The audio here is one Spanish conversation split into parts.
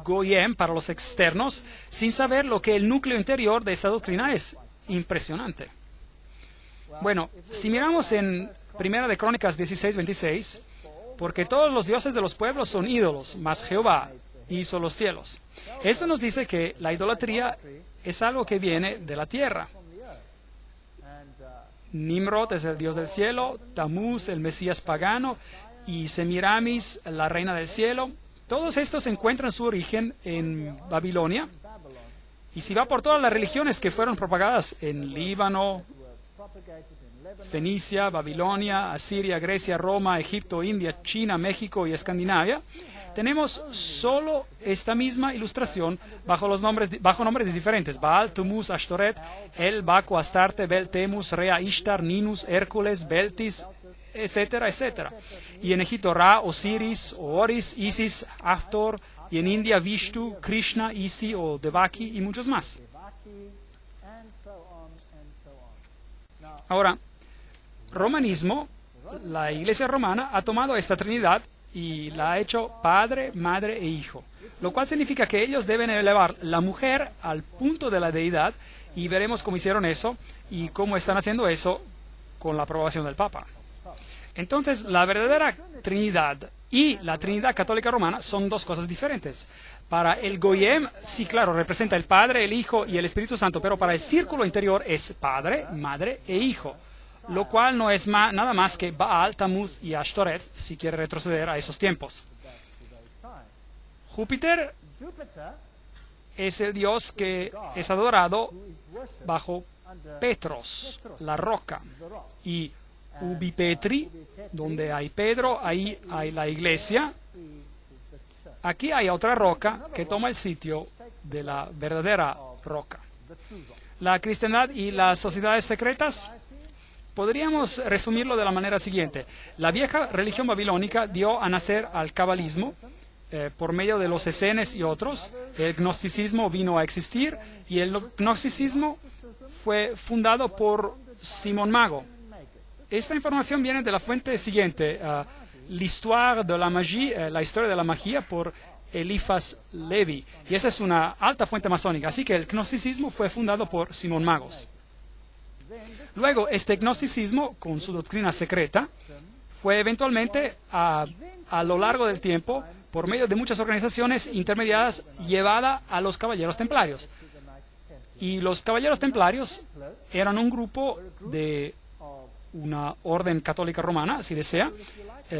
Goyim para los externos, sin saber lo que el núcleo interior de esta doctrina es. Impresionante. Bueno, si miramos en Primera de Crónicas 16:26, porque todos los dioses de los pueblos son ídolos, mas Jehová hizo los cielos. Esto nos dice que la idolatría es algo que viene de la tierra. Nimrod es el dios del cielo, Tamuz el Mesías pagano y Semiramis la reina del cielo. Todos estos encuentran su origen en Babilonia. Y si va por todas las religiones que fueron propagadas en Líbano, Fenicia, Babilonia, Asiria, Grecia, Roma, Egipto, India, China, México y Escandinavia, tenemos solo esta misma ilustración bajo nombres diferentes: Baal, Tumuz, Ashtoret, El, Baco, Astarte, Bel, Temus, Rea, Ishtar, Ninus, Hércules, Beltis, etcétera, etcétera. Y en Egipto Ra, Osiris, Oris, Isis, Hathor, y en India Vishnu, Krishna, Isi o Devaki y muchos más. Ahora, romanismo, la Iglesia romana ha tomado esta Trinidad y la ha hecho Padre, Madre e Hijo, lo cual significa que ellos deben elevar la mujer al punto de la deidad, y veremos cómo hicieron eso y cómo están haciendo eso con la aprobación del Papa. Entonces, la verdadera Trinidad y la Trinidad católica romana son dos cosas diferentes. Para el Goyim, sí, claro, representa el Padre, el Hijo y el Espíritu Santo, pero para el círculo interior es Padre, Madre e Hijo, lo cual no es nada más que Baal, Tamuz y Ashtoret, si quiere retroceder a esos tiempos. Júpiter es el dios que es adorado bajo Petros, la roca, y Ubi Petri, donde hay Pedro, ahí hay la iglesia. Aquí hay otra roca que toma el sitio de la verdadera roca. La cristiandad y las sociedades secretas, podríamos resumirlo de la manera siguiente: la vieja religión babilónica dio a nacer al cabalismo por medio de los esenes y otros. El gnosticismo vino a existir, y el gnosticismo fue fundado por Simón Mago. Esta información viene de la fuente siguiente: l'histoire de la magie, la historia de la magia, por Eliphas Levi. Y esta es una alta fuente masónica. Así que el gnosticismo fue fundado por Simón Magos. Luego, este gnosticismo, con su doctrina secreta, fue eventualmente, a lo largo del tiempo, por medio de muchas organizaciones intermediadas, llevada a los caballeros templarios. Y los caballeros templarios eran un grupo de una orden católica romana, si desea,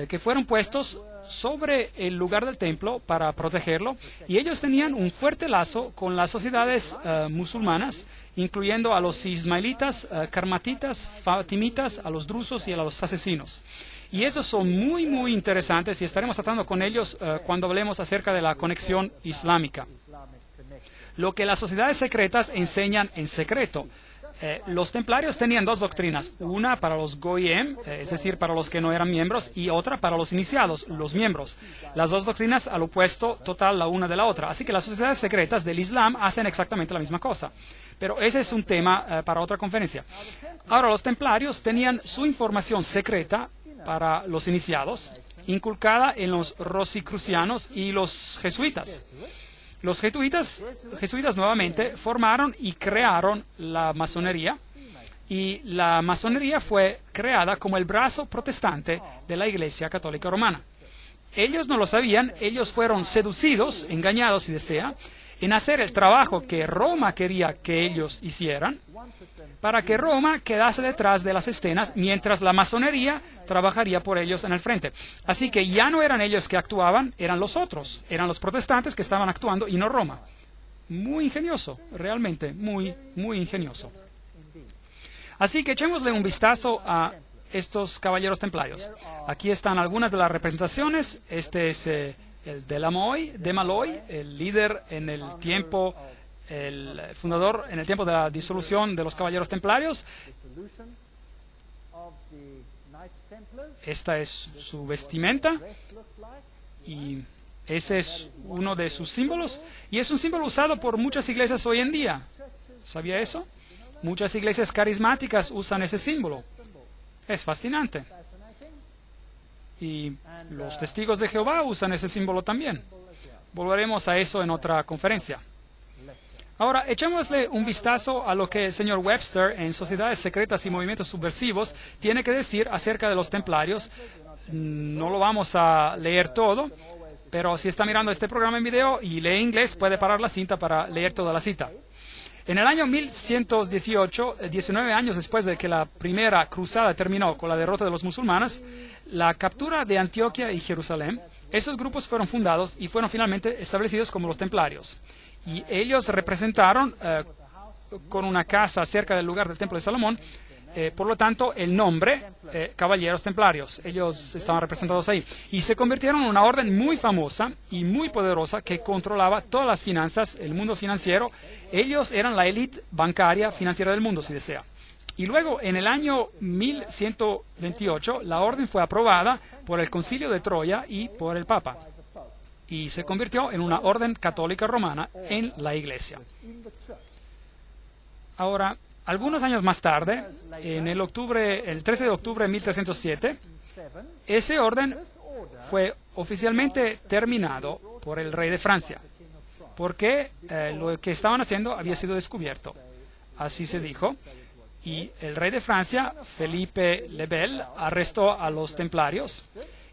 que fueron puestos sobre el lugar del templo para protegerlo, y ellos tenían un fuerte lazo con las sociedades musulmanas, incluyendo a los ismaelitas, karmatitas, fatimitas, a los drusos y a los asesinos. Y esos son muy, muy interesantes, y estaremos tratando con ellos cuando hablemos acerca de la conexión islámica. Lo que las sociedades secretas enseñan en secreto. Los templarios tenían dos doctrinas: una para los Goyim, es decir, para los que no eran miembros, y otra para los iniciados, los miembros. Las dos doctrinas al opuesto total la una de la otra. Así que las sociedades secretas del Islam hacen exactamente la misma cosa. Pero ese es un tema para otra conferencia. Ahora, los templarios tenían su información secreta para los iniciados, inculcada en los rosicrucianos y los jesuitas. Los jesuitas nuevamente formaron y crearon la masonería, y la masonería fue creada como el brazo protestante de la Iglesia Católica Romana. Ellos no lo sabían, ellos fueron seducidos, engañados si desea, en hacer el trabajo que Roma quería que ellos hicieran, para que Roma quedase detrás de las escenas, mientras la masonería trabajaría por ellos en el frente. Así que ya no eran ellos que actuaban, eran los otros, eran los protestantes que estaban actuando y no Roma. Muy ingenioso, realmente muy, muy ingenioso. Así que echémosle un vistazo a estos caballeros templarios. Aquí están algunas de las representaciones. Este es el de Maloy, el líder en el tiempo, el fundador en el tiempo de la disolución de los caballeros templarios. Esta es su vestimenta y ese es uno de sus símbolos, y es un símbolo usado por muchas iglesias hoy en día. ¿Sabía eso? Muchas iglesias carismáticas usan ese símbolo. Es fascinante. Y los testigos de Jehová usan ese símbolo también. volveremos a eso en otra conferencia. Ahora, echémosle un vistazo a lo que el señor Webster en Sociedades Secretas y Movimientos Subversivos tiene que decir acerca de los templarios. No lo vamos a leer todo, pero si está mirando este programa en video y lee inglés, puede parar la cinta para leer toda la cita. En el año 1118, 19 años después de que la primera cruzada terminó con la derrota de los musulmanes, la captura de Antioquia y Jerusalén, esos grupos fueron fundados y fueron finalmente establecidos como los templarios. Y ellos representaron con una casa cerca del lugar del Templo de Salomón, por lo tanto, el nombre, Caballeros Templarios. Ellos estaban representados ahí. Y se convirtieron en una orden muy famosa y muy poderosa que controlaba todas las finanzas, el mundo financiero. Ellos eran la élite bancaria financiera del mundo, si desea. Y luego, en el año 1128, la orden fue aprobada por el Concilio de Troya y por el Papa. Y se convirtió en una orden católica romana en la Iglesia. Ahora, algunos años más tarde, en el 13 de octubre de 1307, ese orden fue oficialmente terminado por el rey de Francia, porque lo que estaban haciendo había sido descubierto. Así se dijo. Y el rey de Francia, Felipe le Bel, arrestó a los templarios,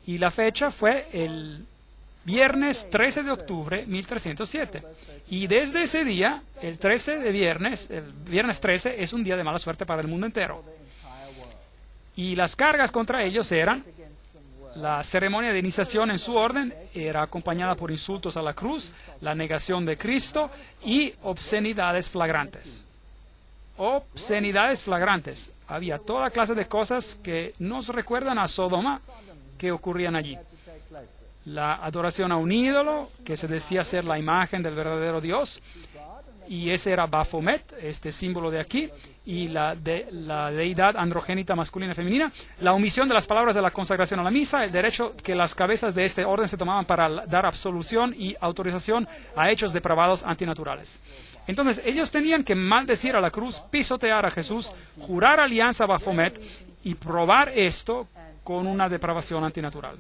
y la fecha fue el viernes 13 de octubre de 1307. Y desde ese día, el viernes 13, es un día de mala suerte para el mundo entero. Y las cargas contra ellos eran: la ceremonia de iniciación en su orden era acompañada por insultos a la cruz, la negación de Cristo y obscenidades flagrantes. Obscenidades flagrantes. Había toda clase de cosas que nos recuerdan a Sodoma que ocurrían allí. La adoración a un ídolo, que se decía ser la imagen del verdadero Dios, y ese era Baphomet, este símbolo de aquí, y la deidad androgénita masculina y femenina, la omisión de las palabras de la consagración a la misa, el derecho que las cabezas de este orden se tomaban para dar absolución y autorización a hechos depravados antinaturales. Entonces, ellos tenían que maldecir a la cruz, pisotear a Jesús, jurar alianza a Baphomet y probar esto con una depravación antinatural.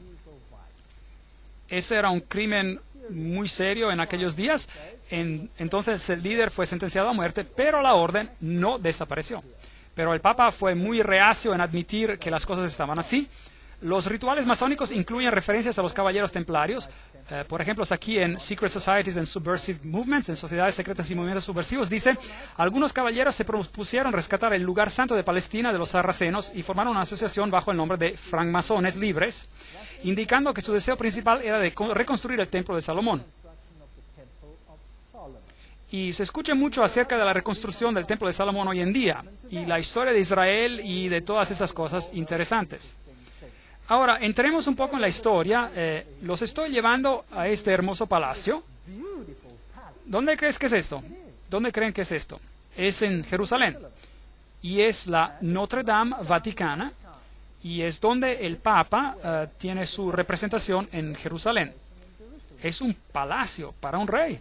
Ese era un crimen muy serio en aquellos días. Entonces el líder fue sentenciado a muerte, pero la orden no desapareció. Pero el Papa fue muy reacio en admitir que las cosas estaban así. Los rituales masónicos incluyen referencias a los caballeros templarios. Por ejemplo, aquí en Secret Societies and Subversive Movements, en Sociedades Secretas y Movimientos Subversivos, dice: algunos caballeros se propusieron rescatar el lugar santo de Palestina de los sarracenos y formaron una asociación bajo el nombre de francmasones libres, indicando que su deseo principal era de reconstruir el Templo de Salomón. Y se escucha mucho acerca de la reconstrucción del Templo de Salomón hoy en día, y la historia de Israel y de todas esas cosas interesantes. Ahora, entremos un poco en la historia. Los estoy llevando a este hermoso palacio. ¿Dónde crees que es esto? ¿Dónde creen que es esto? Es en Jerusalén. Y es la Notre Dame Vaticana. Y es donde el Papa tiene su representación en Jerusalén. Es un palacio para un rey.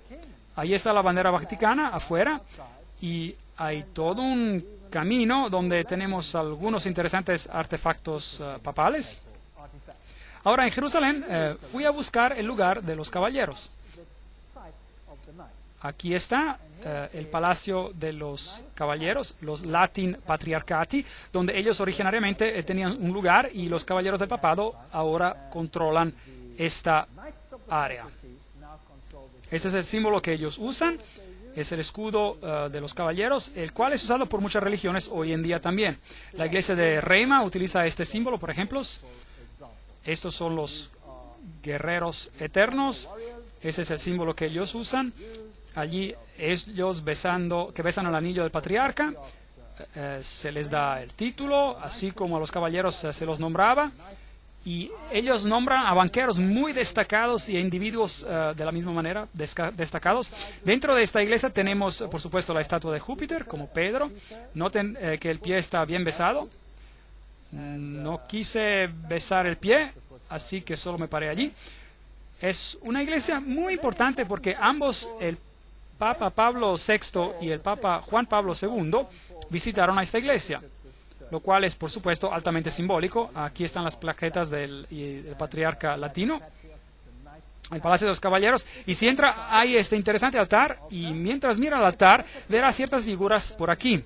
Ahí está la bandera vaticana afuera. Y hay todo un camino donde tenemos algunos interesantes artefactos papales. Ahora, en Jerusalén fui a buscar el lugar de los caballeros. Aquí está el palacio de los caballeros, los Latin Patriarchati, donde ellos originariamente tenían un lugar, y los caballeros del papado ahora controlan esta área. Este es el símbolo que ellos usan. Es el escudo de los caballeros, el cual es usado por muchas religiones hoy en día también. La iglesia de Reima utiliza este símbolo, por ejemplo. Estos son los guerreros eternos. Ese es el símbolo que ellos usan. Allí ellos que besan el anillo del patriarca. Se les da el título, así como a los caballeros se los nombraba. Y ellos nombran a banqueros muy destacados y a individuos de la misma manera destacados. Dentro de esta iglesia tenemos, por supuesto, la estatua de Júpiter, como Pedro. Noten que el pie está bien besado. No quise besar el pie, así que solo me paré allí. Es una iglesia muy importante porque ambos, el Papa Pablo VI y el Papa Juan Pablo II, visitaron a esta iglesia, lo cual es, por supuesto, altamente simbólico. Aquí están las plaquetas del patriarca latino. el Palacio de los Caballeros, y si entra, hay este interesante altar, y mientras mira el altar, verá ciertas figuras por aquí.